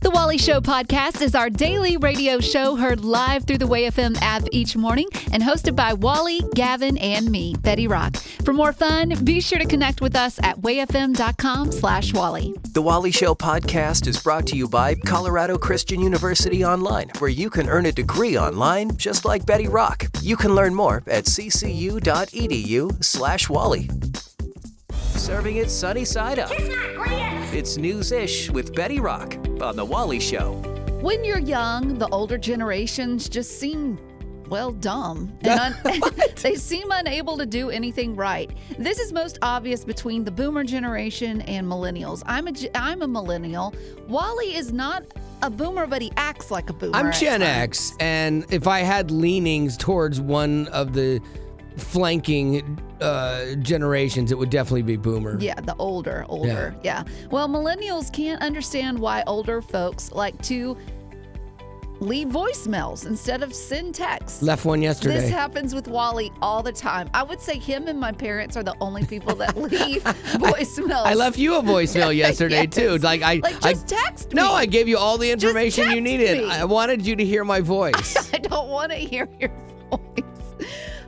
The Wally Show podcast is our daily radio show heard live through the WayFM app each morning and hosted by Wally, Gavin, and me, Betty Rock. For more fun, be sure to connect with us at wayfm.com/Wally. The Wally Show podcast is brought to you by Colorado Christian University Online, where you can earn a degree online just like Betty Rock. You can learn more at ccu.edu/Wally. Serving it sunny side up. It's News-ish with Betty Rock on The Wally Show. When you're young, the older generations just seem, dumb. And they seem unable to do anything right. This is most obvious between the boomer generation and millennials. I'm a millennial. Wally is not a boomer, but he acts like a boomer. I'm Gen X, and if I had leanings towards one of the flanking generations, it would definitely be boomer. Yeah, the older. Yeah. Well, millennials can't understand why older folks like to leave voicemails instead of send texts. Left one yesterday. This happens with Wally all the time. I would say him and my parents are the only people that leave voicemails. I left you a voicemail yesterday too. Just text me. No, I gave you all the information you needed. Me. I wanted you to hear my voice. I don't want to hear your voice.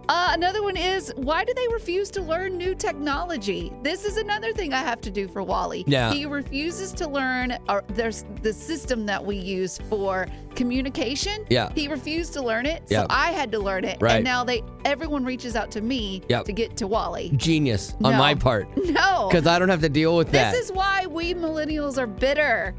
Another one is, why do they refuse to learn new technology? This is another thing I have to do for Wally. Yeah. He refuses to learn. There's the system that we use for communication. Yeah. He refused to learn it, Yeah. so I had to learn it. Right. And now everyone reaches out to me to get to Wally. Genius on No. my part. No. Because I don't have to deal with that. This is why we millennials are bitter.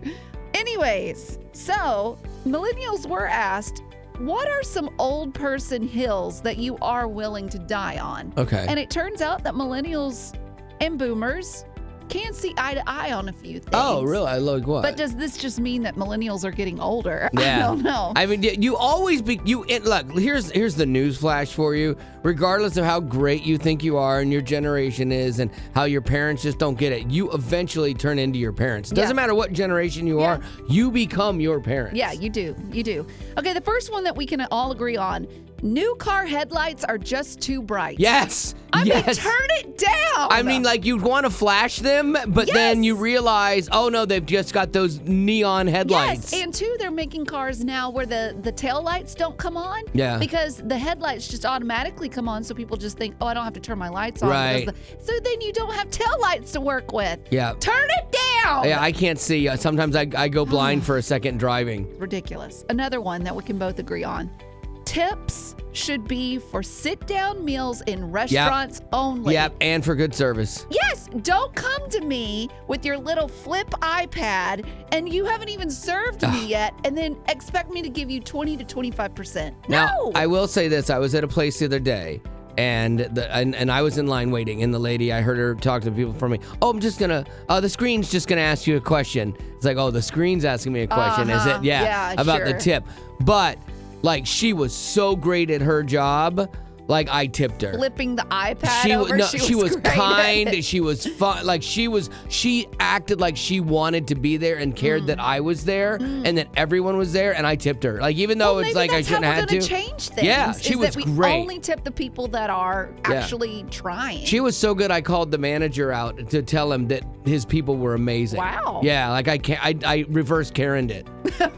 Anyways, so millennials were asked, what are some old person hills that you are willing to die on? Okay. And it turns out that millennials and boomers can see eye to eye on a few things. Oh, really? I like what? But does this just mean that millennials are getting older? Yeah. I don't know. I mean, you always be look. Here's the news flash for you. Regardless of how great you think you are and your generation is, and how your parents just don't get it, you eventually turn into your parents. Doesn't matter what generation you are, you become your parents. Yeah, you do. You do. Okay, the first one that we can all agree on: new car headlights are just too bright. Yes. I mean, yes. turn it down. I mean, like, you'd want to flash them, but then you realize, oh no, they've just got those neon headlights. Yes, and two, they're making cars now where the tail lights don't come on. Yeah. Because the headlights just automatically come on, so people just think, oh, I don't have to turn my lights on. Right. So then you don't have tail lights to work with. Yeah. Turn it down. Yeah, I can't see. Sometimes I go blind for a second driving. Ridiculous. Another one that we can both agree on: tips should be for sit-down meals in restaurants only. Yep, and for good service. Yes, don't come to me with your little flip iPad and you haven't even served me yet, and then expect me to give you 20 to 25%. Now, No. I will say this. I was at a place the other day, and I was in line waiting, and the lady, I heard her talk to people for me. Oh, I'm just gonna, the screen's just gonna ask you a question. It's like, oh, the screen's asking me a question, is it? Yeah, about the sure. tip. But, like, she was so great at her job. Like, I tipped her. Flipping the iPad She over. was great at kind. it. She was fun. Like, she acted like she wanted to be there and cared that I was there and that everyone was there, and I tipped her. Like, even though it's like I shouldn't have had to. That's how we're gonna change things. Yeah, she was that we great. only tip the people that are actually trying. She was so good, I called the manager out to tell him that his people were amazing. Wow. Yeah, like I reverse Karen'd it.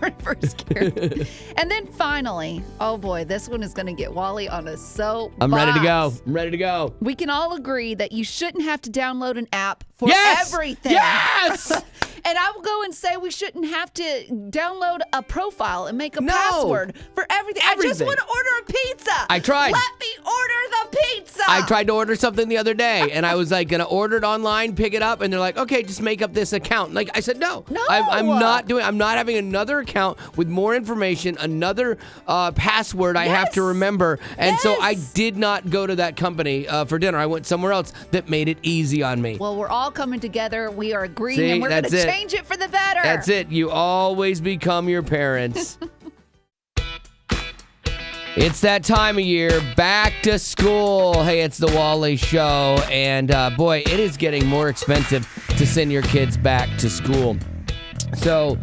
Reverse Karen. And then finally, oh boy, this one is going to get Wally on a soapbox. I'm ready to go. I'm ready to go. We can all agree that you shouldn't have to download an app for Yes! everything. Yes! And I will go and say we shouldn't have to download a profile and make a No. password for everything. I just Everything. want to order a pizza. I tried. Let me order the pizza. I tried to order something the other day, and I was like going to order it online, pick it up, and they're like, okay, just make up this account. Like, I said, no. No. I'm not having another account with more information, another password I have to remember. And so I did not go to that company for dinner. I went somewhere else that made it easy on me. Well, we're all coming together. We are agreeing, See, and we're going that's to it. change it for the better. That's it. You always become your parents. It's that time of year, back to school. Hey, it's the Wally Show, and boy, it is getting more expensive to send your kids back to school. So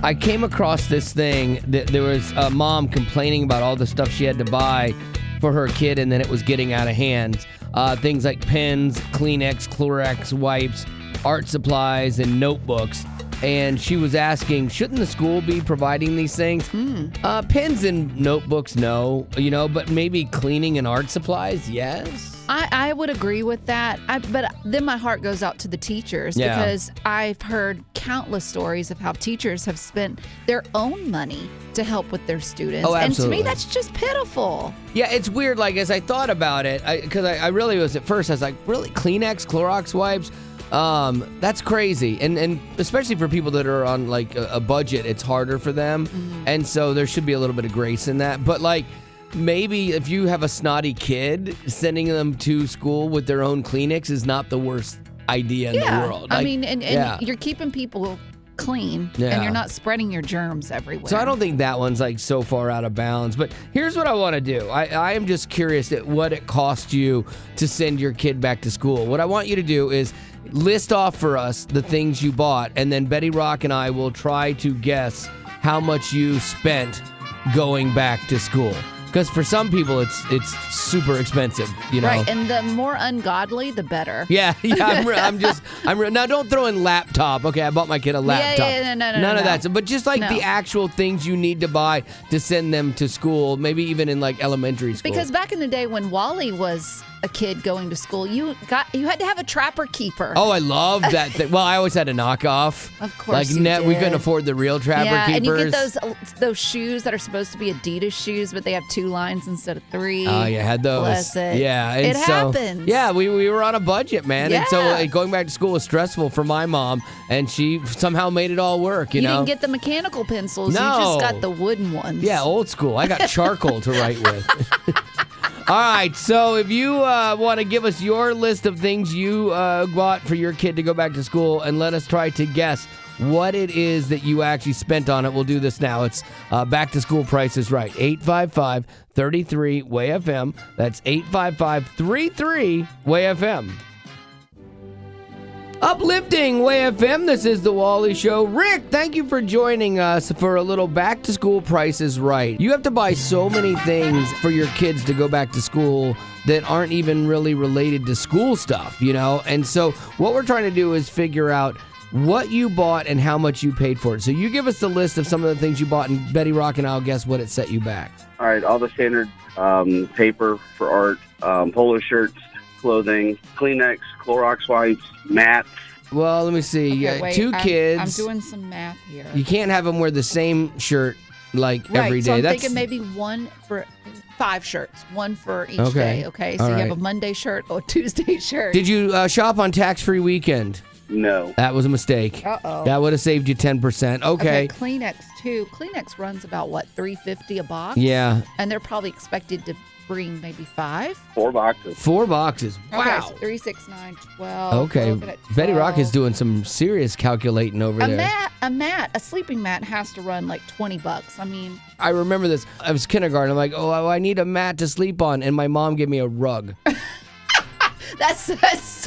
I came across this thing that there was a mom complaining about all the stuff she had to buy for her kid, and then it was getting out of hand. Things like pens, Kleenex, Clorox wipes, art supplies, and notebooks. and she was asking, shouldn't the school be providing these things? Pens and notebooks, no, but maybe cleaning and art supplies, yes. I would agree with that. But then my heart goes out to the teachers because I've heard countless stories of how teachers have spent their own money to help with their students. Oh, absolutely. And to me, that's just pitiful. Yeah, it's weird. Like, as I thought about it, because I really was at first, I was like, really? Kleenex, Clorox wipes? That's crazy. And especially for people that are on, like, a budget, it's harder for them. And so there should be a little bit of grace in that. But, like, maybe if you have a snotty kid, sending them to school with their own Kleenex is not the worst idea in the world. I mean, and you're keeping people clean and you're not spreading your germs everywhere. So I don't think that one's like so far out of bounds. But here's what I want to do. I am just curious at what it cost you to send your kid back to school. What I want you to do is list off for us the things you bought, and then Betty Rock and I will try to guess how much you spent going back to school. Because for some people, it's super expensive, Right, and the more ungodly, the better. Yeah. Now don't throw in laptop. Okay, I bought my kid a laptop. None of that. But just like the actual things you need to buy to send them to school, maybe even in like elementary school. Because back in the day when Wally was a kid going to school, you had to have a trapper keeper. Oh, I love that thing. Well, I always had a knockoff. Of course, we couldn't afford the real trapper keepers. And you get those shoes that are supposed to be Adidas shoes, but they have 2 lines instead of 3. Oh, you had those. Bless it. Yeah, and it happens. Yeah, we were on a budget, man, yeah. And so going back to school was stressful for my mom, and she somehow made it all work. You didn't get the mechanical pencils. No. You just got the wooden ones. Yeah, old school. I got charcoal to write with. All right, so if you want to give us your list of things you bought for your kid to go back to school and let us try to guess what it is that you actually spent on it, we'll do this now. It's Back to School Price is Right. 855-33-WAY-FM. That's 855-33-WAY-FM. Uplifting Way FM, this is the Wally Show. Rick, thank you for joining us for a little Back to School Price is Right. You have to buy so many things for your kids to go back to school that aren't even really related to school stuff, And so what we're trying to do is figure out what you bought and how much you paid for it. So you give us the list of some of the things you bought, and Betty Rock and I'll guess what it set you back. All right, all the standard paper for art, polo shirts, clothing, Kleenex, Clorox wipes, mats. Well, let me see. Okay, wait, 2 kids. I'm doing some math here. You can't have them wear the same shirt every day. So I'm thinking maybe 5 shirts, 1 for each day. Okay, so all you right. have a Monday shirt or a Tuesday shirt. Did you shop on tax-free weekend? No. That was a mistake. Uh-oh. That would have saved you 10%. Okay. Kleenex too. Kleenex runs about what, $3.50 a box? Yeah. And they're probably expected to bring maybe 5. 4 boxes. 4 boxes. Wow. Okay, so 3, 6, 9, 12. Okay. Looking at 12. Betty Rock is doing some serious calculating over there. A sleeping mat has to run like $20. I mean, I remember this. I was kindergarten. I'm like, oh, I need a mat to sleep on, and my mom gave me a rug. that's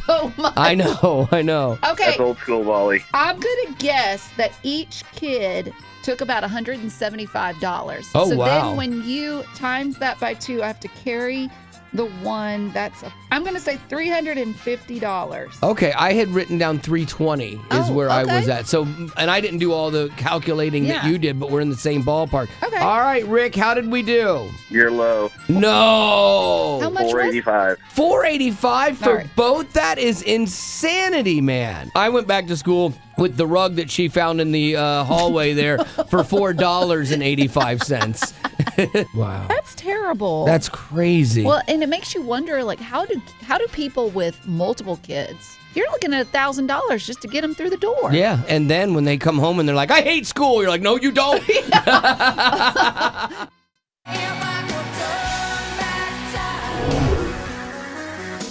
so much. I know. Okay. That's old school, Wally. I'm going to guess that each kid took about $175. Oh, so wow. then when you times that by 2, I have to carry the one I'm going to say $350. Okay, I had written down 320 is where I was at. So, and I didn't do all the calculating that you did, but we're in the same ballpark. Okay. All right, Rick, how did we do? You're low. No. How much was $485. $485 for All right. both? That is insanity, man. I went back to school with the rug that she found in the hallway there for $4.85. Wow. That's terrible. That's crazy. Well, and it makes you wonder, like, how do people with multiple kids? You're looking at $1,000 just to get them through the door. Yeah, and then when they come home and they're like, I hate school, you're like, no, you don't.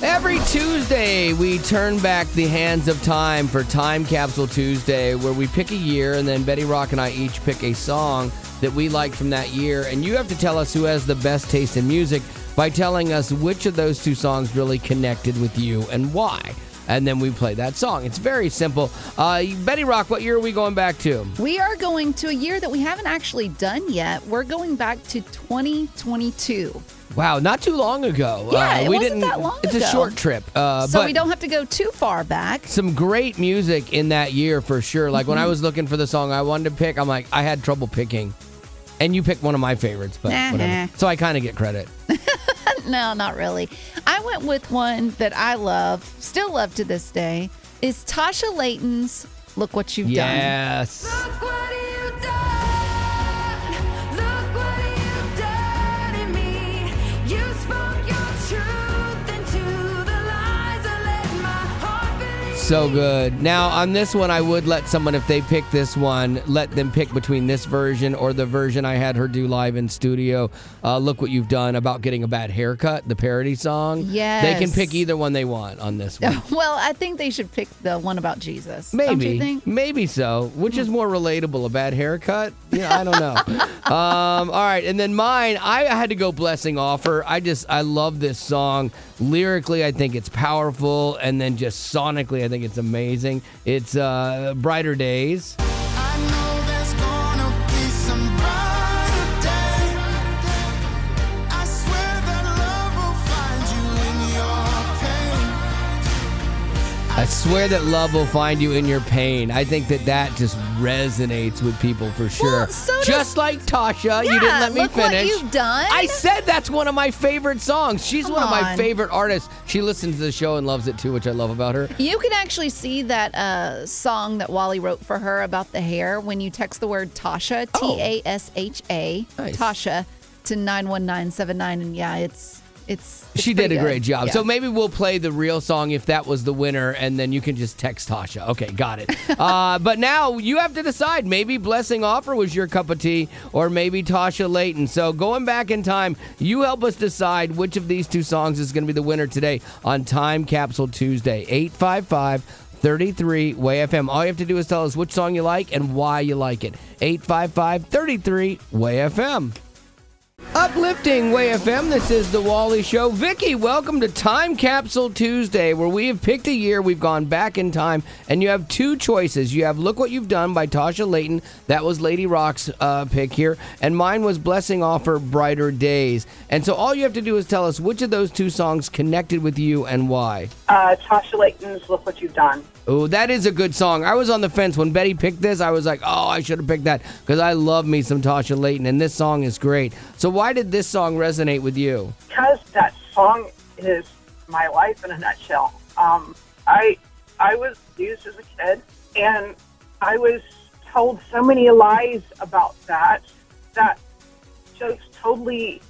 Every Tuesday, we turn back the hands of time for Time Capsule Tuesday, where we pick a year, and then Betty Rock and I each pick a song that we like from that year. And you have to tell us who has the best taste in music by telling us which of those 2 songs really connected with you and why. and then we play that song. It's very simple. Betty Rock, what year are we going back to? We are going to a year that we haven't actually done yet. We're going back to 2022. Wow, not too long ago. Yeah, it wasn't that long It's ago. a short trip. So but we don't have to go too far back. some great music in that year for sure. Like when I was looking for the song I wanted to pick, I'm like, I had trouble picking. And you picked one of my favorites, but whatever. So I kind of get credit. No, not really. I went with one that I love, still love to this day, is Tasha Layton's Look What You've Done. Yes. Look what you've done. Look what you've done in me. You spoke your truth into the lies and let my heart believe. So good. Now, on this one, I would let someone, if they pick this one, let them pick between this version or the version I had her do live in studio. Look What You've Done, about getting a bad haircut, the parody song. Yes. They can pick either one they want on this one. Well, I think they should pick the one about Jesus. Don't you Maybe. think? Maybe so. Which is more relatable, a bad haircut? Yeah, I don't know. All right. And then mine, I had to go Blessing Offer. I love this song. Lyrically, I think it's powerful. And then just sonically, I think it's amazing. It's Brighter Days. I know there's gonna be some brighter day. I swear that love will find you in your pain. I swear that love will find you in your pain. I think that just resonates with people for sure. Well, so does- Just like Tasha, you didn't Yeah, let me look finish. what you've done. I said that's one of my favorite songs. She's Come one of my on. favorite artists. She listens to the show and loves it too, which I love about her. You can actually see that song that Wally wrote for her about the hair when you text the word Tasha, Tasha, Nice. Tasha, to 91979. And yeah, it's She did pretty a great good. job. Yeah. So maybe we'll play the real song if that was the winner, and then you can just text Tasha. Okay, got it. But now you have to decide. Maybe Blessing Offer was your cup of tea, or maybe Tasha Layton. So going back in time, you help us decide which of these two songs is going to be the winner today on Time Capsule Tuesday. 855-33-WAY-FM. All you have to do is tell us which song you like and why you like it. 855-33-WAY-FM. Uplifting Way FM, this is The Wally Show. Vicky, welcome to Time Capsule Tuesday, where we have picked a year, we've gone back in time, and you have two choices. You have Look What You've Done by Tasha Layton. That was Lady Rock's pick here. And mine was Blessing Offer, Brighter Days. And so all you have to do is tell us which of those two songs connected with you and why. Tasha Layton's Look What You've Done. Oh, that is a good song. I was on the fence. When Betty picked this, I was like, oh, I should have picked that because I love me some Tasha Layton, and this song is great. So why did this song resonate with you? Because that song is my life in a nutshell. I was abused as a kid, and I was told so many lies about that just totally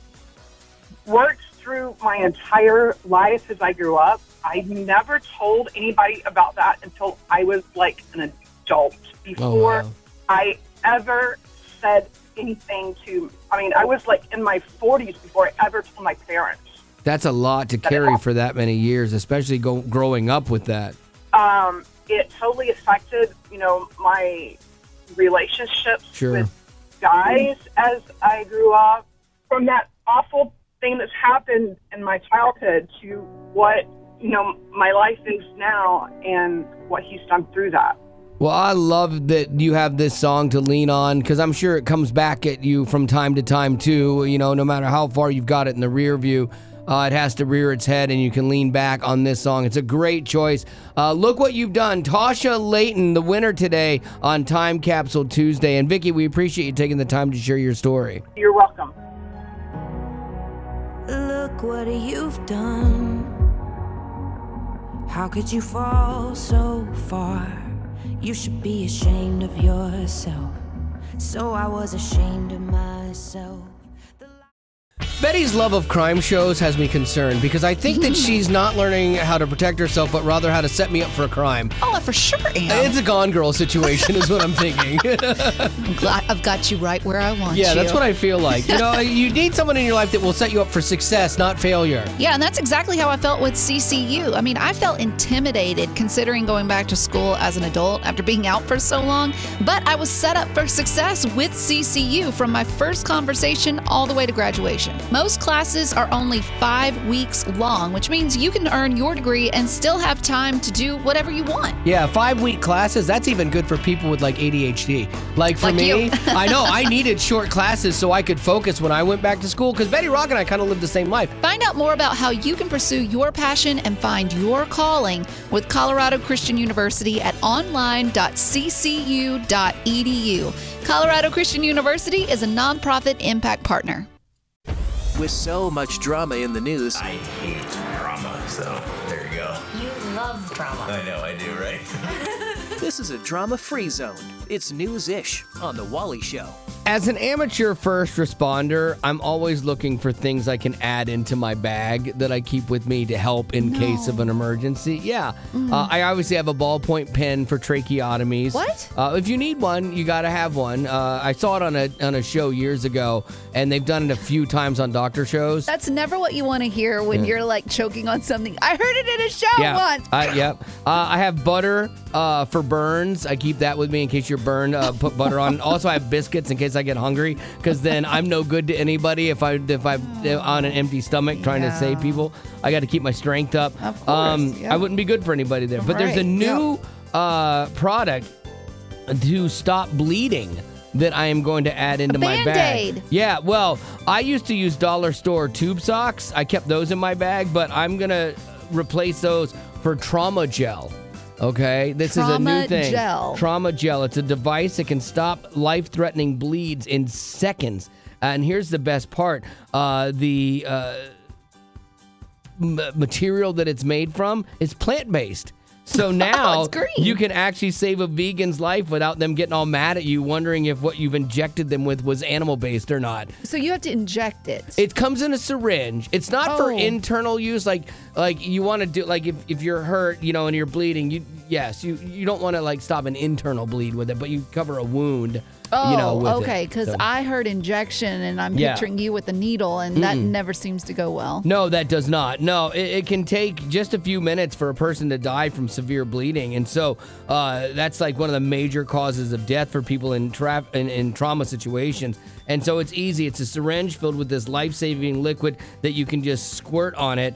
worked through my entire life as I grew up. I never told anybody about that until I was like an adult. Before I ever said anything I was like in my 40s before I ever told my parents. That's a lot to carry for that many years, especially growing up with that. It totally affected, my relationships with guys as I grew up. From that awful thing that's happened in my childhood to what, my life is now and what he's done through that. Well, I love that you have this song to lean on because I'm sure it comes back at you from time to time too. No matter how far you've got it in the rear view, it has to rear its head and you can lean back on this song. It's a great choice. Look What You've Done. Tasha Layton, the winner today on Time Capsule Tuesday. And Vicky, we appreciate you taking the time to share your story. You're welcome. Look what you've done. How could you fall so far? You should be ashamed of yourself. So I was ashamed of myself. Betty's love of crime shows has me concerned because I think that she's not learning how to protect herself, but rather how to set me up for a crime. Oh, I for sure am. It's a Gone Girl situation is what I'm thinking. I'm glad I've got you right where I want you. Yeah, that's what I feel like. You need someone in your life that will set you up for success, not failure. Yeah, and that's exactly how I felt with CCU. I mean, I felt intimidated considering going back to school as an adult after being out for so long, but I was set up for success with CCU from my first conversation all the way to graduation. Most classes are only 5 weeks long, which means you can earn your degree and still have time to do whatever you want. Yeah, 5-week classes, that's even good for people with like ADHD. Like for Like me, you. I know I needed short classes so I could focus when I went back to school because Betty Rock and I kind of lived the same life. Find out more about how you can pursue your passion and find your calling with Colorado Christian University at online.ccu.edu. Colorado Christian University is a nonprofit impact partner. With so much drama in the news, I hate drama, so there you go. You love drama. I know I do, right? this is a drama-free zone. It's news-ish on The Wally Show. As an amateur first responder, I'm always looking for things I can add into my bag that I keep with me to help in case of an emergency. Yeah. I obviously have a ballpoint pen for tracheotomies. What? If you need one, you got to have one. I saw it on a show years ago, and they've done it a few times on doctor shows. That's never what you want to hear when you're like choking on something. I heard it in a show once. Yep. I have butter for burns. I keep that with me in case you're burned. Put butter on. Also, I have biscuits in case I get hungry, because then I'm no good to anybody if I'm on an empty stomach trying to save people. I got to keep my strength up. Of course, I wouldn't be good for anybody there. But there's a new product to stop bleeding that I am going to add into my bag. Band-Aid. Yeah, well, I used to use dollar store tube socks. I kept those in my bag, but I'm going to replace those for trauma gel. Okay, this is a new thing. Trauma gel. It's a device that can stop life-threatening bleeds in seconds. And here's the best part. The material that it's made from is plant-based. So now you can actually save a vegan's life without them getting all mad at you, wondering if what you've injected them with was animal-based or not. So you have to inject it. It comes in a syringe. It's not for internal use, like you want to do, like if you're hurt, and you're bleeding, you don't want to like stop an internal bleed with it, but you cover a wound. With okay, because I heard injection, and I'm picturing you with a needle, and that never seems to go well. No, that does not. No, it can take just a few minutes for a person to die from severe bleeding, and so that's like one of the major causes of death for people in trauma situations. And so it's easy. It's a syringe filled with this life-saving liquid that you can just squirt on it.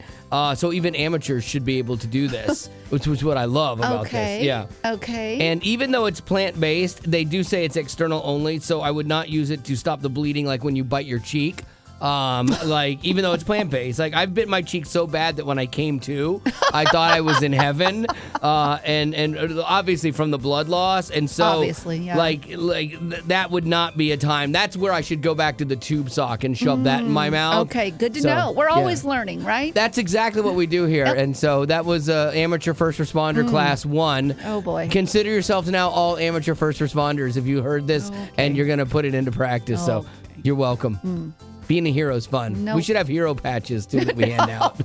So even amateurs should be able to do this, which is what I love about this. Yeah. Okay. And even though it's plant-based, they do say it's external only, so I would not use it to stop the bleeding like when you bite your cheek. Even though it's plant-based, like I've bit my cheek so bad that when I came to, I thought I was in heaven, and obviously from the blood loss, and so obviously, that would not be a time. That's where I should go back to the tube sock and shove that in my mouth. Okay, good to know. We're always learning, right? That's exactly what we do here, and so that was amateur first responder class 1. Oh boy! Consider yourselves now all amateur first responders if you heard this, and you're gonna put it into practice. So you're welcome. Being a hero is fun. Nope. We should have hero patches, too, that we hand out.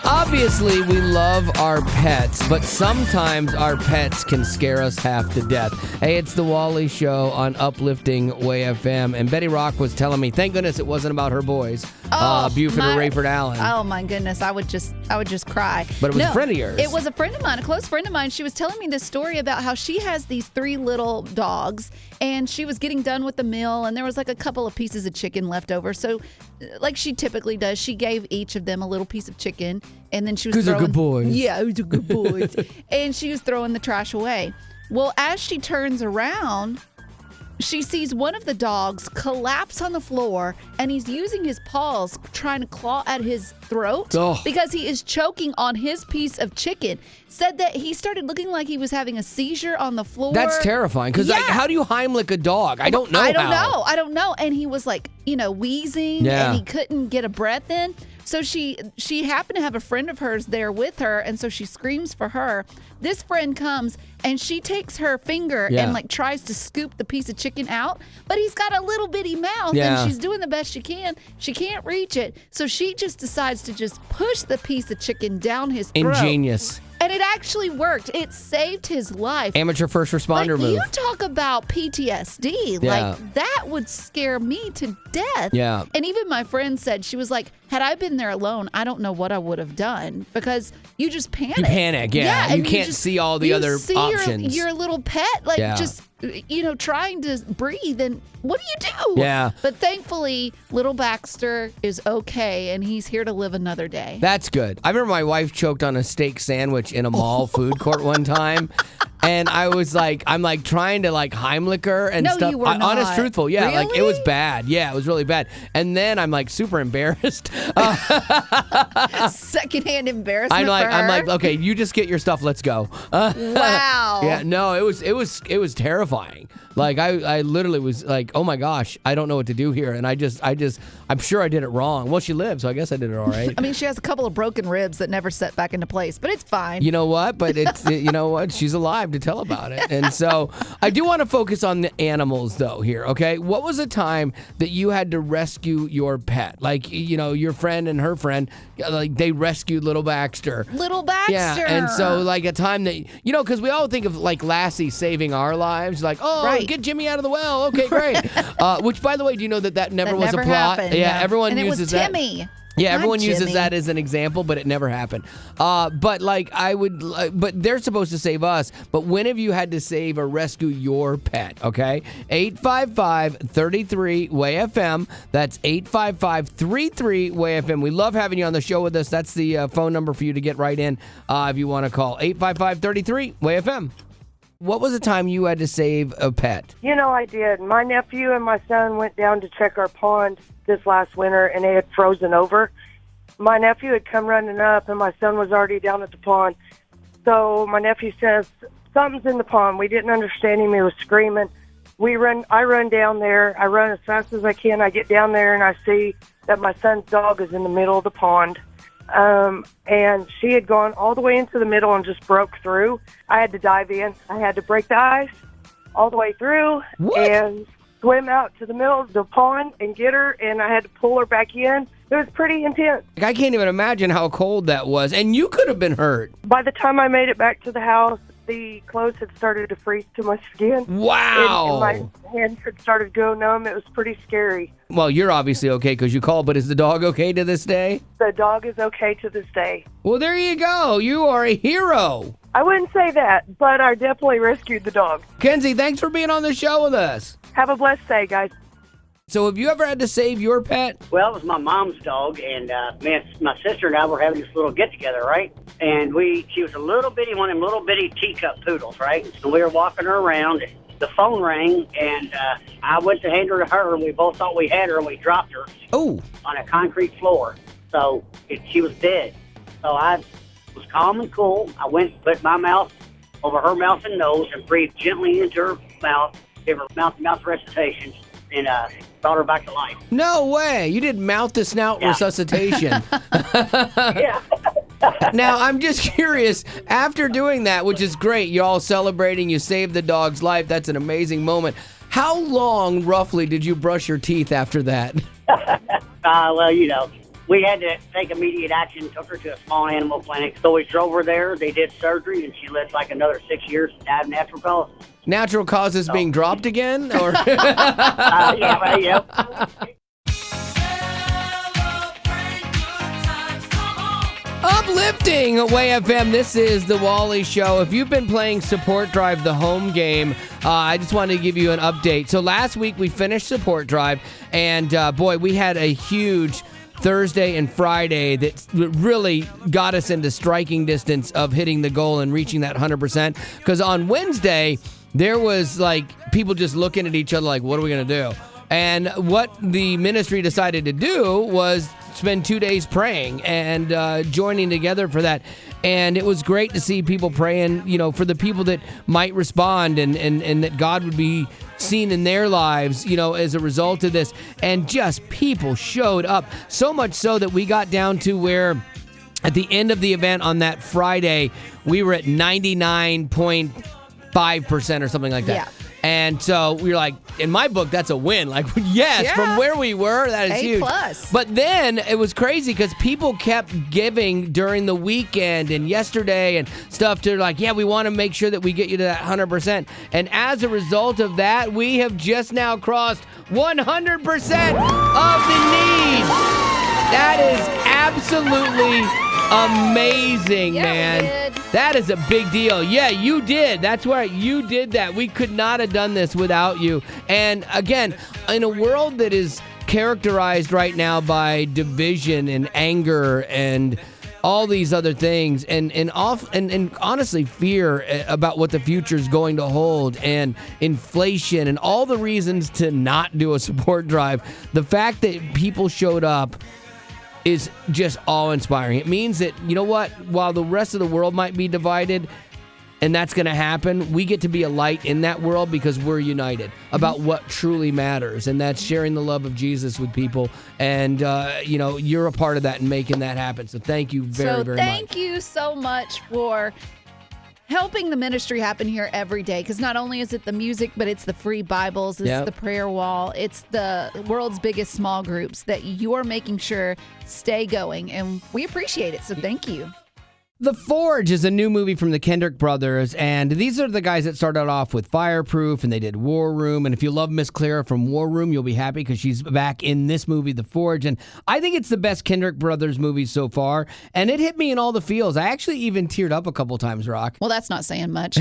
Obviously, we love our pets, but sometimes our pets can scare us half to death. Hey, it's the Wally Show on Uplifting Way FM, and Betty Rock was telling me, thank goodness it wasn't about her boys, Buford or Rayford Allen. Oh my goodness, I would just cry. But it was a friend of yours. It was a friend of mine, a close friend of mine. She was telling me this story about how she has these 3 little dogs, and she was getting done with the meal, and there was like a couple of pieces of chicken left over. So, like she typically does, she gave each of them a little piece of chicken, and then she was throwing. Because they're good boys. Yeah, they're good boys. And she was throwing the trash away. Well, as she turns around, she sees one of the dogs collapse on the floor, and he's using his paws trying to claw at his throat because he is choking on his piece of chicken. Said that he started looking like he was having a seizure on the floor. That's terrifying, because how do you Heimlich a dog? I don't know I don't know. And he was like, wheezing, and he couldn't get a breath in. So she happened to have a friend of hers there with her, and so she screams for her. This friend comes, and she takes her finger and like tries to scoop the piece of chicken out, but he's got a little bitty mouth, and she's doing the best she can. She can't reach it, so she just decides to just push the piece of chicken down his throat. Ingenious. And it actually worked. It saved his life. Amateur first responder move. You talk about PTSD. Like, that would scare me to death. Yeah. And even my friend said, she was like, had I been there alone, I don't know what I would have done, because you just panic. You panic, yeah. You and can't see all the other options. Your little pet, like, just trying to breathe, and what do you do? Yeah. But thankfully, little Baxter is okay, and he's here to live another day. That's good. I remember my wife choked on a steak sandwich in a mall food court one time. And I was like, I'm like trying to like Heimlich her and No, stuff. you were not. Honest, truthful. Yeah, like it was Really? bad. Yeah, it was really bad. And then I'm like super embarrassed. Secondhand embarrassment I'm for her. like, okay, you just get your stuff. Let's go. Wow. Yeah, no, it was terrifying. Like I literally was like, oh my gosh, I don't know what to do here. And I'm sure I did it wrong. Well, she lived, so I guess I did it all right. I mean, she has a couple of broken ribs that never set back into place, but it's fine. You know what? But you know what? She's alive to tell about it. And so I do want to focus on the animals though here, okay? What was a time that you had to rescue your pet? Like, your friend and her friend, like they rescued little Baxter. Little Baxter. Yeah, and so like a time that, because we all think of like Lassie saving our lives. Like, oh, Right. Get Jimmy out of the well. Okay, great. Which, by the way, do you know that never was never a plot? happened. Yeah, everyone and uses it was that. Timmy. Yeah, Not everyone uses Jimmy. that as an example, but it never happened. But like but they're supposed to save us. But when have you had to save or rescue your pet? Okay, 855-33-WAY-FM. That's 855-33-WAY-FM. We love having you on the show with us. That's the phone number for you to get right in if you want to call 855-33-WAY-FM. What was the time you had to save a pet? I did. My nephew and my son went down to check our pond this last winter, and it had frozen over. My nephew had come running up, and my son was already down at the pond. So my nephew says, something's in the pond. We didn't understand him. He was screaming. I run down there. I run as fast as I can. I get down there, and I see that my son's dog is in the middle of the pond. And she had gone all the way into the middle and just broke through. I had to dive in. I had to break the ice all the way through and swim out to the middle of the pond and get her, and I had to pull her back in. It was pretty intense. I can't even imagine how cold that was. And you could have been hurt. By the time I made it back to the house, the clothes had started to freeze to my skin. Wow. And my hands had started to go numb. It was pretty scary. Well, you're obviously okay because you called, but is the dog okay to this day? The dog is okay to this day. Well, there you go. You are a hero. I wouldn't say that, but I definitely rescued the dog. Kenzie, thanks for being on the show with us. Have a blessed day, guys. So have you ever had to save your pet? Well, it was my mom's dog, and my sister and I were having this little get-together, right? And she was a little bitty, one of them little bitty teacup poodles, right? And we were walking her around. The phone rang, and I went to hand her to her, and we both thought we had her, and we dropped her on a concrete floor. So she was dead. So I was calm and cool. I went and put my mouth over her mouth and nose and breathed gently into her mouth, gave her mouth-to-mouth resuscitation, and brought her back to life. No way. You did mouth-to-snout resuscitation. Yeah. Now, I'm just curious, after doing that, which is great, you're all celebrating, you saved the dog's life, that's an amazing moment. How long, roughly, did you brush your teeth after that? Well, we had to take immediate action, took her to a small animal clinic. So we drove her there, they did surgery, and she lived like another 6 years and died of natural causes. Natural causes being dropped again? Or Yeah. Uplifting Way FM. This is the Wally Show. If you've been playing Support Drive, the home game, I just wanted to give you an update. So last week we finished Support Drive, and boy, we had a huge Thursday and Friday that really got us into striking distance of hitting the goal and reaching that 100%. Because on Wednesday, there was like people just looking at each other like, what are we going to do? And what the ministry decided to do was spend 2 days praying and joining together for that. And it was great to see people praying, for the people that might respond and that God would be seen in their lives, as a result of this. And just people showed up, so much so that we got down to where at the end of the event on that Friday, we were at 99.5% or something like that. Yeah. And so we were like, in my book, that's a win. Like, yes, Yeah. from where we were, that is huge. A+. But then it was crazy because people kept giving during the weekend and yesterday and stuff to like, yeah, we want to make sure that we get you to that 100%. And as a result of that, we have just now crossed 100% of the need. That is absolutely amazing, man. We did. That is a big deal. Yeah, you did. That's right. You did that. We could not have done this without you. And again, in a world that is characterized right now by division and anger and all these other things, and honestly fear about what the future is going to hold, and inflation and all the reasons to not do a support drive, the fact that people showed up is just awe-inspiring. It means that, you know what, while the rest of the world might be divided, and that's going to happen, we get to be a light in that world because we're united about what truly matters, and that's sharing the love of Jesus with people. And, you're a part of that and making that happen. So thank you very much. Thank you so much for helping the ministry happen here every day, because not only is it the music, but it's the free Bibles, it's the prayer wall, it's the world's biggest small groups that you're making sure stay going, and we appreciate it. So thank you. The Forge is a new movie from the Kendrick brothers, and these are the guys that started off with Fireproof, and they did War Room. And if you love Miss Clara from War Room, you'll be happy because she's back in this movie, The Forge. And I think it's the best Kendrick brothers movie so far, and it hit me in all the feels. I actually even teared up a couple times, Rock. Well, that's not saying much.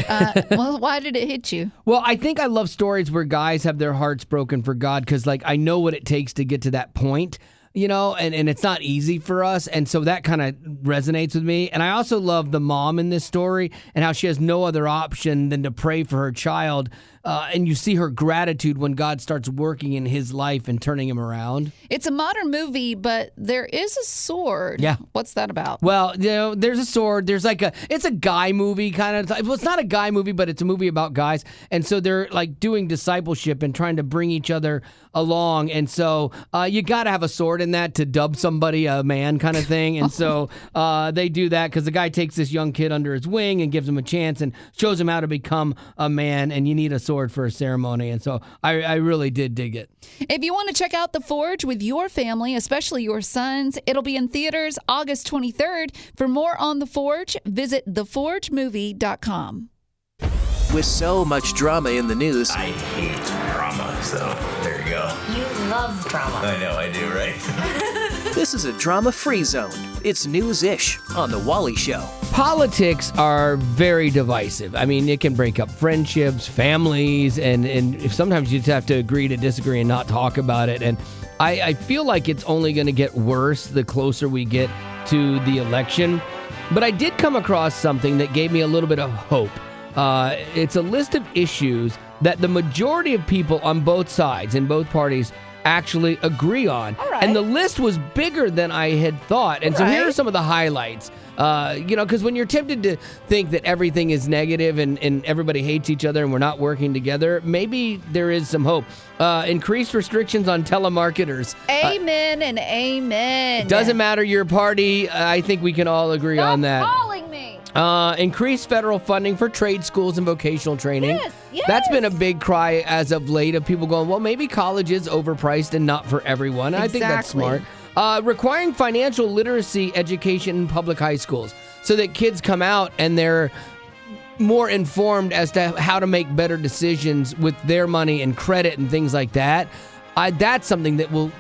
Well, why did it hit you? Well, I think I love stories where guys have their hearts broken for God, because, I know what it takes to get to that point. And it's not easy for us. And so that kind of resonates with me. And I also love the mom in this story and how she has no other option than to pray for her child. And you see her gratitude when God starts working in his life and turning him around. It's a modern movie, but there is a sword. Yeah. What's that about? Well, there's a sword. There's it's a guy movie kind of. Well, it's not a guy movie, but it's a movie about guys. And so they're doing discipleship and trying to bring each other along. And so you got to have a sword in that to dub somebody a man kind of thing. And so they do that because the guy takes this young kid under his wing and gives him a chance and shows him how to become a man. And you need a sword for a ceremony. And so I really did dig it. If you want to check out The Forge with your family, especially your sons, it'll be in theaters August 23rd. For more on The Forge, visit theforgemovie.com. With so much drama in the news, I hate drama, so there you go. You love drama. I know I do, right? this is a drama-free zone. It's news-ish on The Wally Show. Politics are very divisive. I mean, it can break up friendships, families, and sometimes you just have to agree to disagree and not talk about it. And I feel like it's only going to get worse the closer we get to the election. But I did come across something that gave me a little bit of hope. It's a list of issues that the majority of people on both sides, in both parties, actually agree on. Right. And the list was bigger than I had thought. And so here are some of the highlights. Because when you're tempted to think that everything is negative and everybody hates each other and we're not working together, maybe there is some hope. Increased restrictions on telemarketers. Amen and amen. Doesn't matter your party. I think we can all agree on that. Stop calling me. Increased federal funding for trade schools and vocational training. Yes. That's been a big cry as of late of people going, well, maybe college is overpriced and not for everyone. Exactly. I think that's smart. Requiring financial literacy education in public high schools so that kids come out and they're more informed as to how to make better decisions with their money and credit and things like that. That's something that will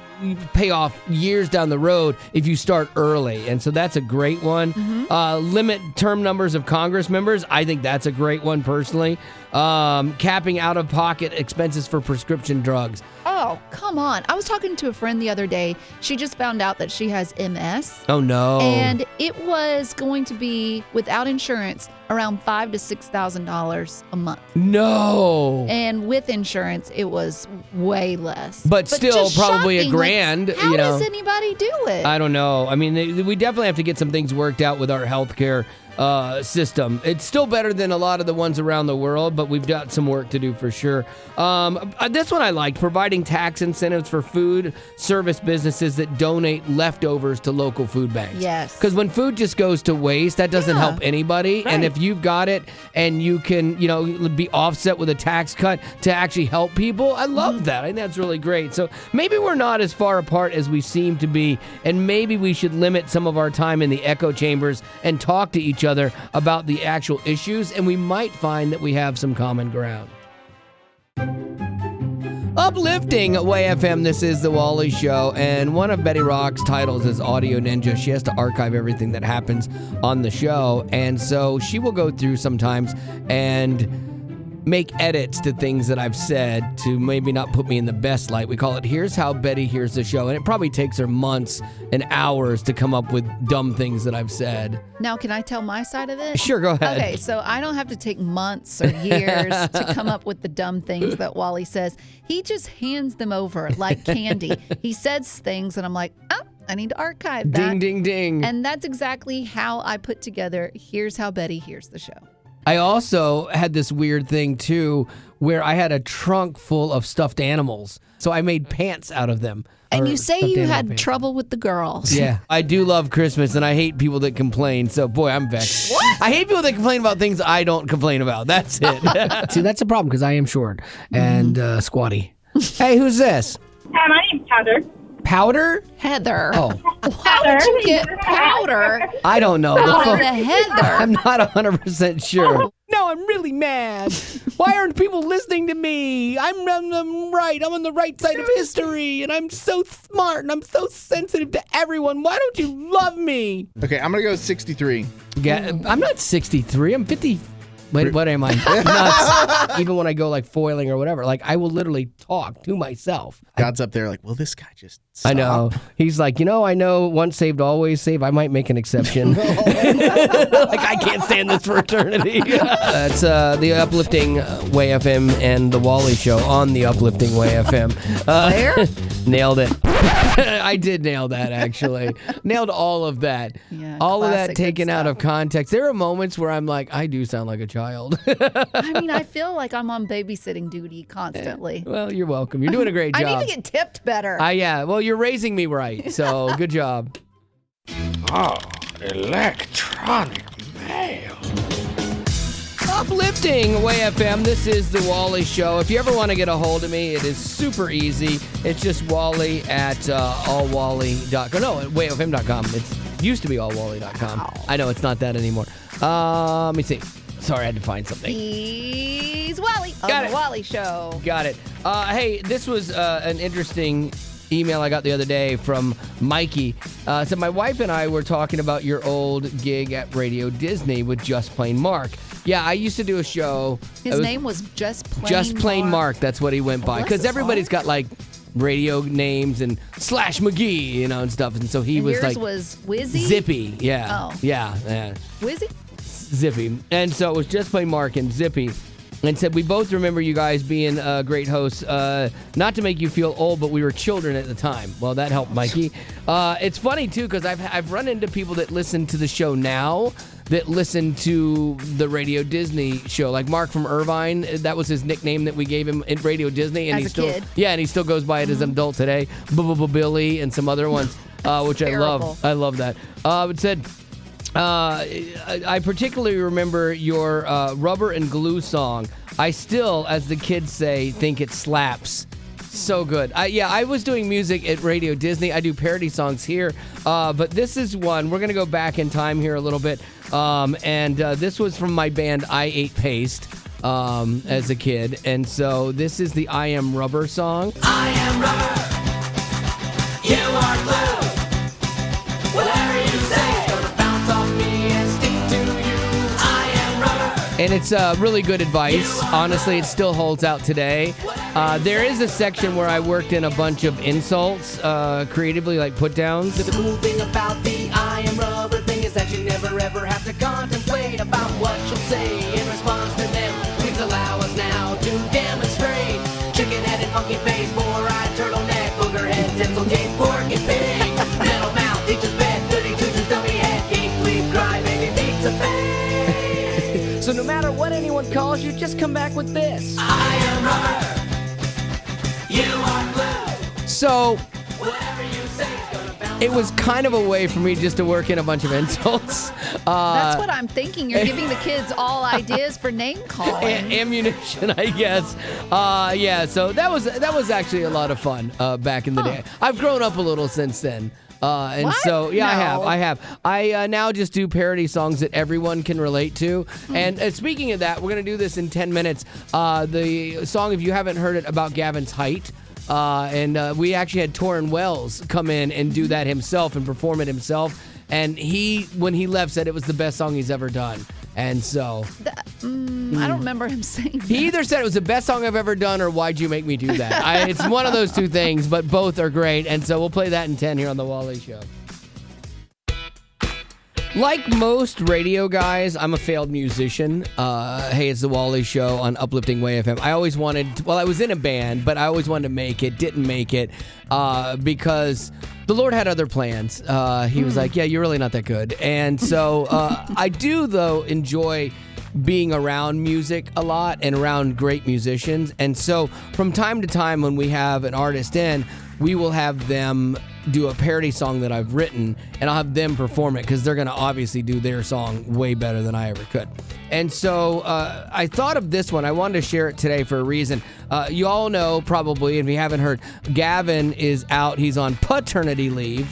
pay off years down the road if you start early. And so that's a great one. Mm-hmm. Limit term numbers of Congress members. I think that's a great one personally. Capping out-of-pocket expenses for prescription drugs. Oh, come on. I was talking to a friend the other day. She just found out that she has MS. Oh, no. And it was going to be, without insurance, around $5,000 to $6,000 a month. No. And with insurance, it was way less. But still just probably shocking. a grand. How does anybody do it? I don't know. I mean, we definitely have to get some things worked out with our healthcare system. It's still better than a lot of the ones around the world, but we've got some work to do for sure. This one I liked, providing tax incentives for food service businesses that donate leftovers to local food banks. Yes. Because when food just goes to waste, that doesn't help anybody. Right. And if you've got it and you can, be offset with a tax cut to actually help people, I love that. I think that's really great. So maybe we're not as far apart as we seem to be, and maybe we should limit some of our time in the echo chambers and talk to each other about the actual issues, and we might find that we have some common ground. Uplifting Way FM, this is The Wally Show, and one of Betty Rock's titles is Audio Ninja. She has to archive everything that happens on the show, and so she will go through sometimes and make edits to things that I've said to maybe not put me in the best light. We call it Here's How Betty Hears the Show, and it probably takes her months and hours to come up with dumb things that I've said. Now, can I tell my side of it? Sure, go ahead. Okay, so I don't have to take months or years to come up with the dumb things that Wally says. He just hands them over like candy. He says things, and I'm like, oh, I need to archive that. Ding, ding, ding. And that's exactly how I put together Here's How Betty Hears the Show. I also had this weird thing, too, where I had a trunk full of stuffed animals. So I made pants out of them. And Or you say stuffed you animal had pants. trouble with the girls. Yeah, I do love Christmas, and I hate people that complain. So, boy, I'm vexed. What? I hate people that complain about things I don't complain about. That's it. See, that's a problem because I am short and squatty. Hey, who's this? Hi, my name's Heather. Powder? Heather. Oh, How would you get powder I don't know. out of the Heather? I'm not 100% sure. No, I'm really mad. Why aren't people listening to me? I'm right. I'm on the right side of history, and I'm so smart, and I'm so sensitive to everyone. Why don't you love me? Okay, I'm going to go 63. Yeah, I'm not 63. I'm 50. Wait, what am I? Nuts. Even when I go like foiling or whatever, like I will literally talk to myself. God's up there like, will this guy just stop? I know. He's like, I know once saved, always saved. I might make an exception. Like I can't stand this for eternity. That's the Uplifting Way FM and the Wally Show on the Uplifting Way FM. Where? Nailed it. I did nail that, actually. Nailed all of that. Yeah, all of that classic good taken out stuff. of context. There are moments where I'm like, I do sound like a child. I mean, I feel like I'm on babysitting duty constantly. Well, you're welcome. You're doing a great job. I need to get tipped better. Yeah. Well, you're raising me right, so good job. Oh, electronic mail. Uplifting Way FM. This is the Wally Show. If you ever want to get a hold of me, it is super easy. It's just Wally at allwally.com. No, at wayfm.com. It used to be allwally.com. Wow. I know it's not that anymore. Let me see. Sorry, I had to find something. He's Wally on Got the it. Wally Show. Got it. Hey, this was an interesting email I got the other day from Mikey. So my wife and I were talking about your old gig at Radio Disney with Just Plain Mark. Yeah, I used to do a show. His name was Just Plain Just Plain Mark. That's what he went by. bless Because his everybody's heart. got like radio names and Slash McGee, and stuff. And so he And was yours like was Wizzy? Zippy. Yeah. Oh. Yeah. Wizzy? Zippy. And so it was Just Plain Mark and Zippy. And said, we both remember you guys being great hosts. Not to make you feel old, but we were children at the time. Well, that helped, Mikey. It's funny, too, because I've run into people that listen to the show now that listen to the Radio Disney show. Like Mark from Irvine, that was his nickname that we gave him in Radio Disney. And As he a still, kid. Yeah, and he still goes by it as an adult today. Billy and some other ones, which I Terrible. love. I love that. It said... I particularly remember your Rubber and Glue song. I still, as the kids say, think it slaps. So good. I was doing music at Radio Disney. I do parody songs here. But this is one. We're going to go back in time here a little bit. And this was from my band I Ate Paste as a kid. And so this is the I Am Rubber song. I am rubber, you are glue. Whatever you say, gonna bounce off me and stick to you. I am rubber. And it's really good advice. Honestly, it still holds out today. There is a section where I worked in a bunch of insults, creatively, like put-downs. The cool thing about the I am rubber thing is that you never ever have to contemplate about what you'll say in response to them. Please allow us now to demonstrate. Chicken-headed monkey face, four-eyed turtleneck, booger head, tinsel cake, porky pig, metal mouth, teacher's bed, goody two-shoes, dummy head, geek, bleep, cry, baby, pizza face. So no matter what anyone calls you, just come back with this. I am rubber, you are glue. So Whatever you say is gonna bounce. it was kind of a way for me just to work in a bunch of insults. That's what I'm thinking. You're giving the kids all ideas for name calling. Ammunition, I guess. Yeah, so that was actually a lot of fun back in the day. I've grown up a little since then. And What? so, yeah, No. I have. I now just do parody songs that everyone can relate to. And speaking of that, we're going to do this in 10 minutes. The song, if you haven't heard it, about Gavin's height. And we actually had Tauren Wells come in and do that himself and perform it himself. And when he left, said it was the best song he's ever done. And so... I don't remember him saying that. He either said it was the best song I've ever done or why'd you make me do that? It's one of those two things, but both are great. And so we'll play that in 10 here on The Wally Show. Like most radio guys, I'm a failed musician. Hey, it's The Wally Show on Uplifting Way FM. I always I was in a band, but I always wanted to make it, didn't make it, because the Lord had other plans. He was like, yeah, you're really not that good. And so I do, though, enjoy being around music a lot and around great musicians. And so from time to time when we have an artist in, we will have them do a parody song that I've written, and I'll have them perform it because they're going to obviously do their song way better than I ever could. And so I thought of this one. I wanted to share it today for a reason. You all know probably, and if you haven't heard, Gavin is out. He's on paternity leave,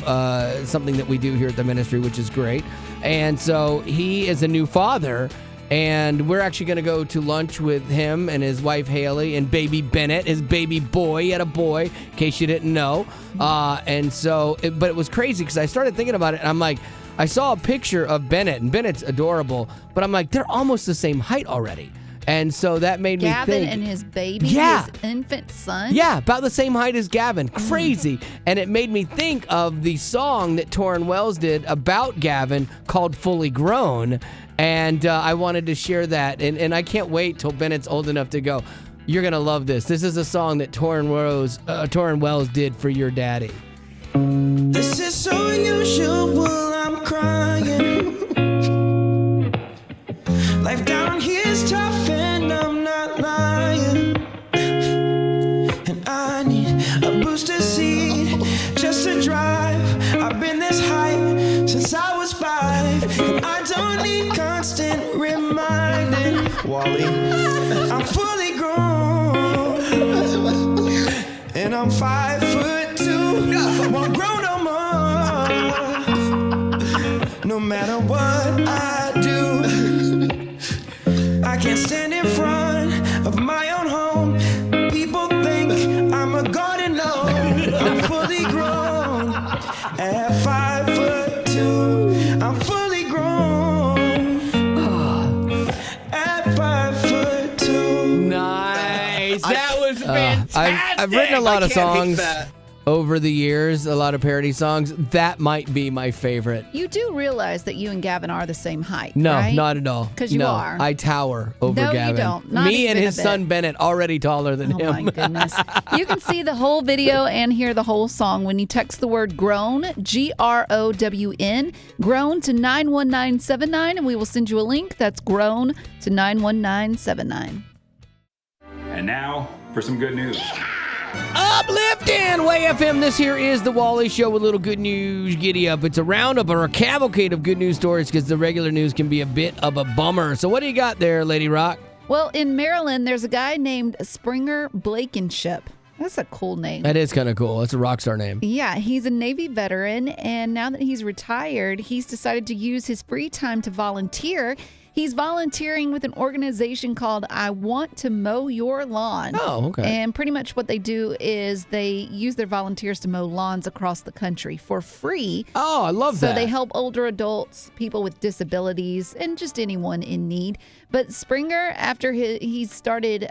something that we do here at the ministry, which is great. And so he is a new father. And we're actually going to go to lunch with him and his wife, Haley, and baby Bennett, his baby boy. He had a boy, in case you didn't know. But it was crazy because I started thinking about it, and I'm like, I saw a picture of Bennett, and Bennett's adorable, but I'm like, they're almost the same height already. And so that made me think. Gavin and his baby, his infant son? Yeah, about the same height as Gavin. Crazy. And it made me think of the song that Tauren Wells did about Gavin called Fully Grown. And I wanted to share that. And I can't wait till Bennett's old enough to go, you're going to love this. This is a song that Tauren Wells did for your daddy. This is so unusual, I'm crying. Life down here's tough and I'm not lying. And I need a booster seat just to drive. I've been this high since I was 5. And I don't need constant reminding. Wally, I'm fully grown. And I'm 5'2". Won't grow no more. No matter what I do, I can't stand in front of my own home. People think I'm a garden gnome. I'm fully grown at 5'2". I'm fully grown at 5'2". Nice. That was fantastic. I've written a lot of songs over the years, a lot of parody songs. That might be my favorite. You do realize that you and Gavin are the same height, No, right? not at all. Because you are. I tower over No, Gavin. you don't. Not Me and even his a bit. son Bennett already taller than him. Oh my goodness. You can see the whole video and hear the whole song when you text the word GROWN, GROWN, GROWN to 91979, and we will send you a link. That's GROWN to 91979. And now for some good news. Uplifting Way FM. This here is the Wally Show with a little good news. Giddy up. It's a roundup or a cavalcade of good news stories because the regular news can be a bit of a bummer. So what do you got there, Lady Rock? Well, in Maryland, there's a guy named Springer Blankenship. That's a cool name. That is kind of cool. That's a rock star name. Yeah, he's a Navy veteran, and now that he's retired, he's decided to use his free time to volunteer. He's volunteering with an organization called I Want to Mow Your Lawn. Oh, okay. And pretty much what they do is they use their volunteers to mow lawns across the country for free. Oh, I love that. So they help older adults, people with disabilities, and just anyone in need. But Springer, after he started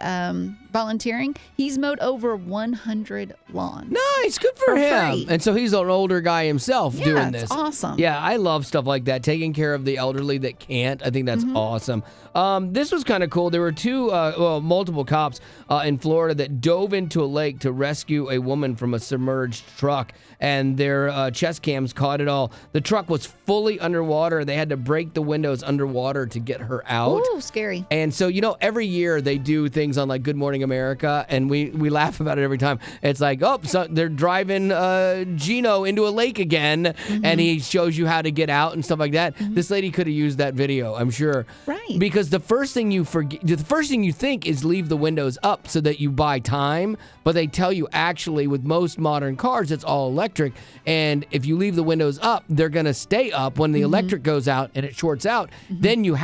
volunteering, he's mowed over 100 lawns. Nice. Good for him. free. And so he's an older guy himself doing this. It's awesome. Yeah, I love stuff like that. Taking care of the elderly that can't. I think that's awesome. This was kind of cool. There were multiple cops in Florida that dove into a lake to rescue a woman from a submerged truck, and their chest cams caught it all. The truck was fully underwater. They had to break the windows underwater to get her out. Ooh, scary. And so, every year they do things on like Good Morning America, and we laugh about it every time. It's like, so they're driving Gino into a lake again, and he shows you how to get out and stuff like that. This lady could have used that video, I'm sure. Right. Because the first thing you think is leave the windows up so that you buy time, but they tell you actually with most modern cars it's all electric, and if you leave the windows up, they're going to stay up. When the electric goes out and it shorts out, then you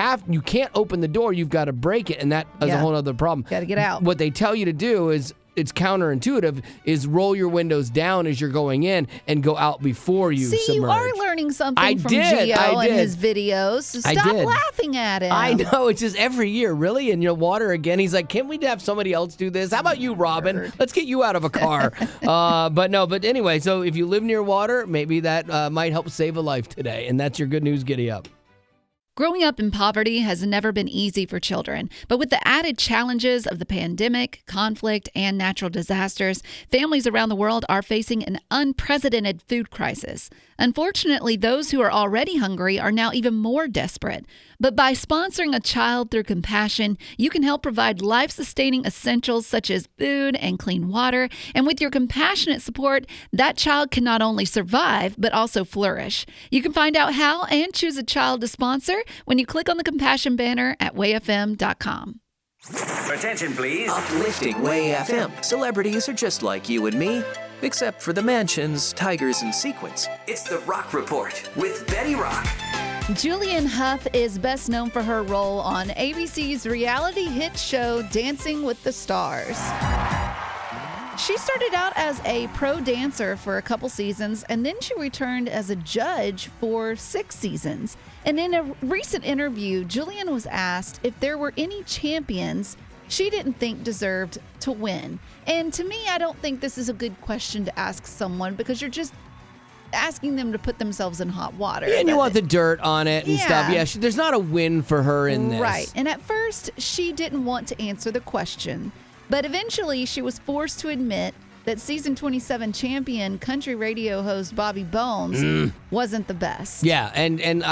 can't open the door, you've got to break it, and that is a whole other problem. Got to get out. What they tell you to do is it's counterintuitive, is roll your windows down as you're going in and go out before you submerge. You are learning something I from did, Gio I and did. his videos. So I stop did. laughing at him. I know, it's just every year, really, in your water again. He's like, can we have somebody else do this? How about you, Robin? Let's get you out of a car. But anyway, so if you live near water, maybe that might help save a life today. And that's your good news, Giddy Up. Growing up in poverty has never been easy for children, but with the added challenges of the pandemic, conflict, and natural disasters, families around the world are facing an unprecedented food crisis. Unfortunately, those who are already hungry are now even more desperate. But by sponsoring a child through compassion, you can help provide life-sustaining essentials such as food and clean water. And with your compassionate support, that child can not only survive, but also flourish. You can find out how and choose a child to sponsor when you click on the compassion banner at wayfm.com. Attention, please. Uplifting Way FM. Celebrities are just like you and me, except for the mansions, tigers, and sequins. It's the Rock Report with Betty Rock. Julianne Hough is best known for her role on ABC's reality hit show Dancing with the Stars. She started out as a pro dancer for a couple seasons, and then she returned as a judge for 6 seasons. And in a recent interview, Julianne was asked if there were any champions she didn't think deserved to win. And to me, I don't think this is a good question to ask someone, because you're just asking them to put themselves in hot water. And you want the dirt on it and stuff. Yeah, there's not a win for her in this. Right. And at first, she didn't want to answer the question. But eventually, she was forced to admit that season 27 champion country radio host Bobby Bones wasn't the best. Yeah, and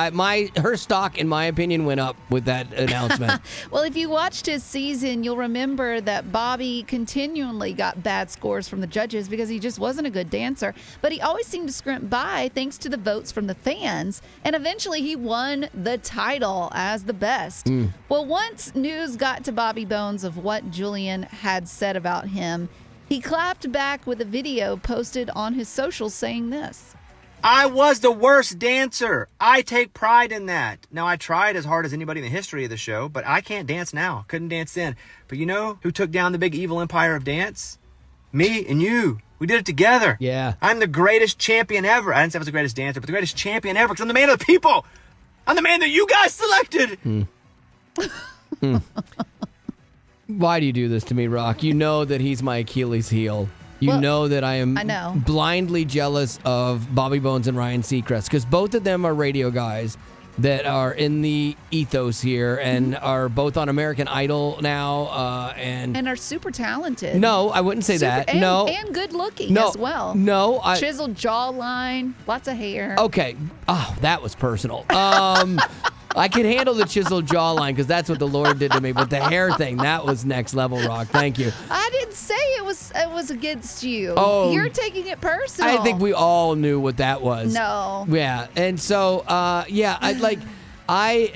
her stock, in my opinion, went up with that announcement. Well, if you watched his season, you'll remember that Bobby continually got bad scores from the judges because he just wasn't a good dancer. But he always seemed to scrimp by thanks to the votes from the fans. And eventually he won the title as the best. Well, once news got to Bobby Bones of what Julianne had said about him, he clapped back with a video posted on his socials saying this. I was the worst dancer. I take pride in that. Now, I tried as hard as anybody in the history of the show, but I can't dance now. Couldn't dance then. But you know who took down the big evil empire of dance? Me and you. We did it together. Yeah. I'm the greatest champion ever. I didn't say I was the greatest dancer, but the greatest champion ever, because I'm the man of the people. I'm the man that you guys selected. Why do you do this to me, Rock? You know that he's my Achilles heel. You know that I am blindly jealous of Bobby Bones and Ryan Seacrest, because both of them are radio guys that are in the ethos here and are both on American Idol now. And are super talented. No, I wouldn't say that. And good looking as well. No. Chiseled jawline, lots of hair. Okay. Oh, that was personal. I can handle the chiseled jawline because that's what the Lord did to me. But the hair thing, that was next level, Rock. Thank you. I didn't say it was against you. Oh, you're taking it personal. I think we all knew what that was. No. Yeah, and so I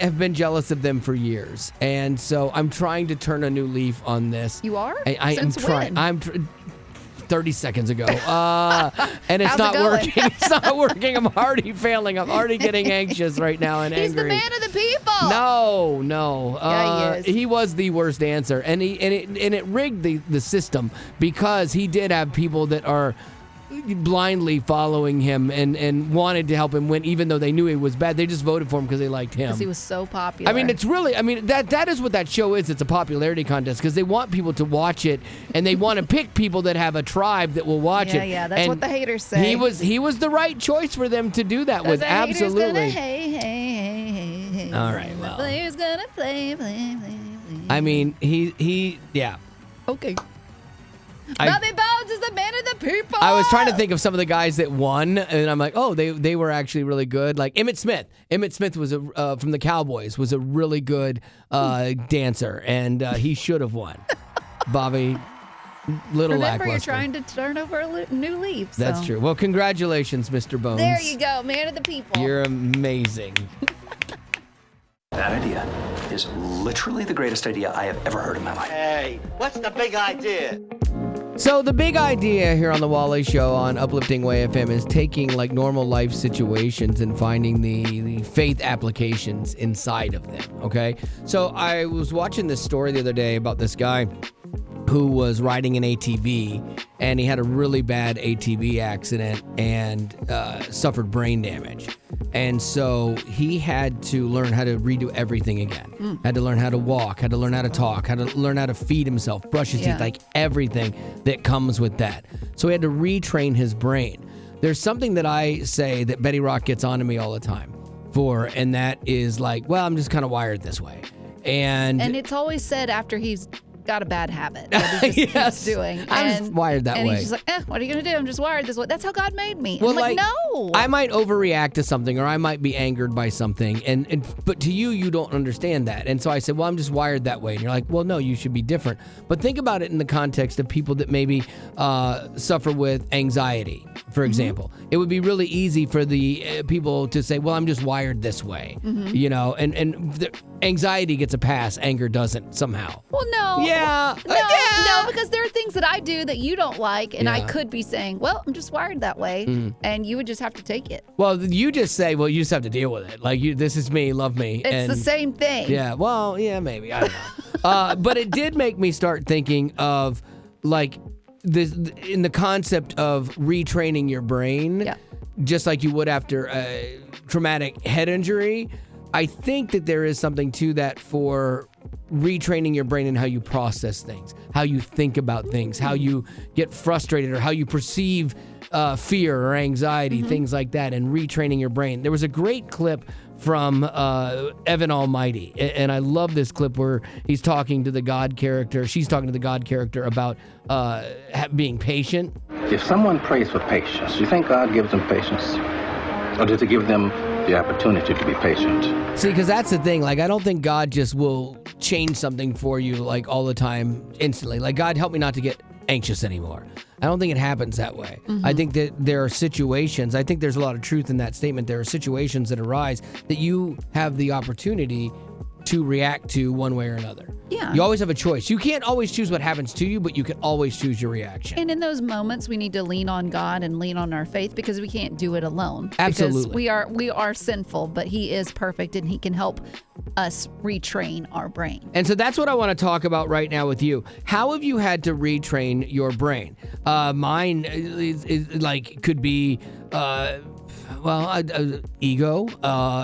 have been jealous of them for years, and so I'm trying to turn a new leaf on this. You are? I am trying. When? 30 seconds ago. And it's not working. It's not working. I'm already failing. I'm already getting anxious right now and angry. He's the man of the people. No. Yeah, he is. He was the worst dancer. And it rigged the system, because he did have people that are blindly following him and wanted to help him win, even though they knew he was bad. They just voted for him because they liked him. Because he was so popular. I mean, that is what that show is. It's a popularity contest, because they want people to watch it, and they want to pick people that have a tribe that will watch it. Yeah, that's and what the haters say. He was the right choice for them to do that with. Absolutely. Hey. All right, well. Players gonna play. I mean, yeah. Okay. Bobby Bones is the man of the people. I was trying to think of some of the guys that won, and I'm like, oh, they were actually really good. Like Emmitt Smith. Emmitt Smith was from the Cowboys, was a really good dancer, and he should have won. Bobby, little Remember, lackluster. you're trying to turn over a new leaf. So. That's true. Well, congratulations, Mr. Bones. There you go, man of the people. You're amazing. That idea is literally the greatest idea I have ever heard in my life. Hey, what's the big idea? So the big idea here on the Wally Show on Uplifting Way FM is taking like normal life situations and finding the faith applications inside of them, okay? So I was watching this story the other day about this guy who was riding an ATV, and he had a really bad ATV accident and suffered brain damage. And so he had to learn how to redo everything again. Had to learn how to walk, had to learn how to talk, had to learn how to feed himself, brush his teeth, like everything that comes with that. So he had to retrain his brain. There's something that I say that Betty Rock gets onto me all the time for, and that is like, well, I'm just kind of wired this way. And it's always said after he's got a bad habit that he just keeps doing. I'm just wired that way. And he's just like, what are you going to do? I'm just wired this way. That's how God made me. Well, I'm like, no. I might overreact to something, or I might be angered by something, but to you, you don't understand that. And so I said, well, I'm just wired that way. And you're like, well, no, you should be different. But think about it in the context of people that maybe suffer with anxiety, for example. It would be really easy for the people to say, well, I'm just wired this way, you know, and the anxiety gets a pass, anger doesn't somehow. Well, no. Yeah. No, because there are things that I do that you don't like, and I could be saying, well, I'm just wired that way, and you would just have to take it. Well, you just say, well, you just have to deal with it. Like, this is me, love me. It's the same thing. Yeah, well, yeah, maybe. I don't know. But it did make me start thinking of, like, this in the concept of retraining your brain, just like you would after a traumatic head injury. I think that there is something to that for retraining your brain and how you process things, how you think about things, how you get frustrated, or how you perceive fear or anxiety, things like that, and retraining your brain. There was a great clip from Evan Almighty, and I love this clip where he's talking to the God character. She's talking to the God character about being patient. If someone prays for patience, do you think God gives them patience? Or does he give them the opportunity to be patient? See, because that's the thing. Like, I don't think God just will change something for you, like, all the time, instantly. Like, God, help me not to get anxious anymore. I don't think it happens that way. I think that there are situations, I think there's a lot of truth in that statement. There are situations that arise that you have the opportunity to react to one way or another. Yeah. You always have a choice. You can't always choose what happens to you, but you can always choose your reaction. And in those moments, we need to lean on God and lean on our faith, because we can't do it alone. Absolutely. Because we are sinful, but He is perfect, and He can help us retrain our brain. And so that's what I want to talk about right now with you. How have you had to retrain your brain? Mine is like, could be ego.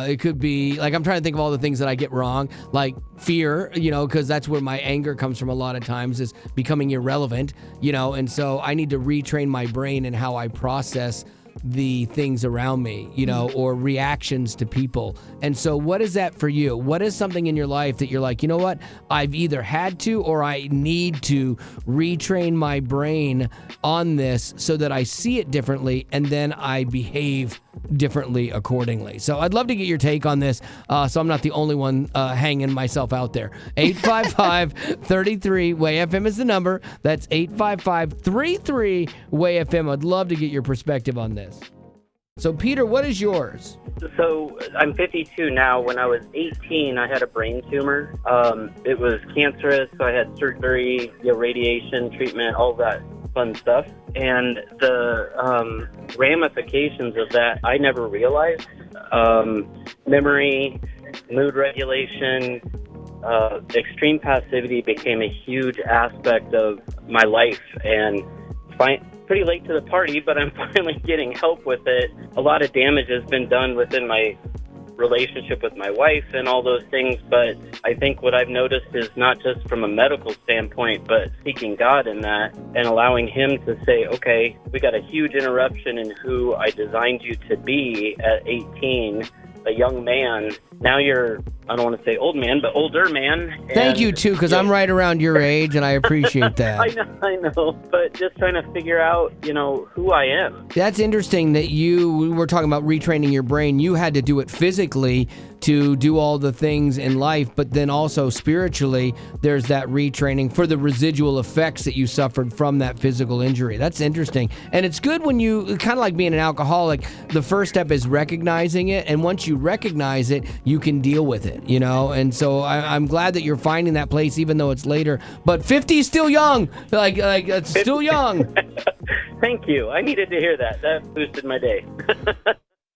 It could be, like, I'm trying to think of all the things that I get wrong, like fear, you know, because that's where my anger comes from a lot of times, is becoming irrelevant, you know, and so I need to retrain my brain and how I process the things around me, you know, or reactions to people. And so what is that for you? What is something in your life that you're like, you know what, I've either had to or I need to retrain my brain on this so that I see it differently and then I behave differently accordingly. So I'd love to get your take on this, so I'm not the only one hanging myself out there. 855-33-WAY-FM is the number. That's 855-33-WAY-FM. I'd love to get your perspective on this. So, Peter, what is yours? So, I'm 52 now. When I was 18, I had a brain tumor. It was cancerous, so I had surgery, radiation treatment, all that fun stuff. And the ramifications of that, I never realized. Memory, mood regulation, extreme passivity became a huge aspect of my life. And pretty late to the party, but I'm finally getting help with it. A lot of damage has been done within my relationship with my wife and all those things, but I think what I've noticed is not just from a medical standpoint, but seeking God in that and allowing Him to say, okay, we got a huge interruption in who I designed you to be at 18, a young man. Now you're, I don't want to say old man, but older man. Thank you, too, because I'm right around your age, and I appreciate that. I know, but just trying to figure out, who I am. That's interesting that we were talking about retraining your brain. You had to do it physically to do all the things in life, but then also spiritually, there's that retraining for the residual effects that you suffered from that physical injury. That's interesting. And it's good when you, kind of like being an alcoholic, the first step is recognizing it, and once you recognize it, you can deal with it, and so I'm glad that you're finding that place, even though it's later. But 50 is still young. Like it's still young. Thank you. I needed to hear that. That boosted my day.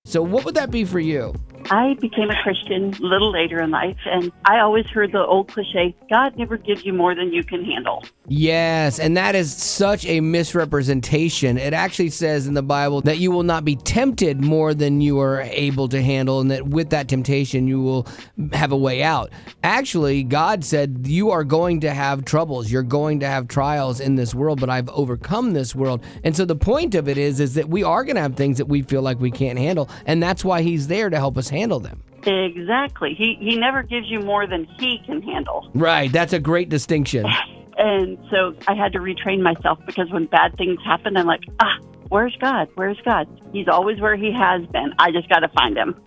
So what would that be for you? I became a Christian a little later in life, and I always heard the old cliche, God never gives you more than you can handle. Yes, and that is such a misrepresentation. It actually says in the Bible that you will not be tempted more than you are able to handle, and that with that temptation, you will have a way out. Actually, God said you are going to have troubles. You're going to have trials in this world, but I've overcome this world. And so the point of it is that we are going to have things that we feel like we can't handle, and that's why he's there to help us handle them. Exactly. He never gives you more than he can handle. Right. That's a great distinction. And so I had to retrain myself, because when bad things happen, I'm like, where's God? Where's God? He's always where he has been. I just got to find him.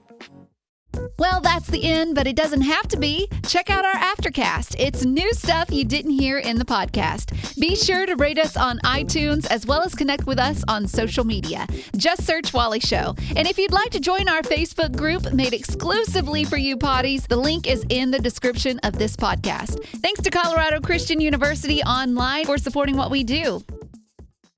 Well, that's the end, but it doesn't have to be. Check out our Aftercast. It's new stuff you didn't hear in the podcast. Be sure to rate us on iTunes, as well as connect with us on social media. Just search Wally Show. And if you'd like to join our Facebook group made exclusively for you potties, the link is in the description of this podcast. Thanks to Colorado Christian University Online for supporting what we do.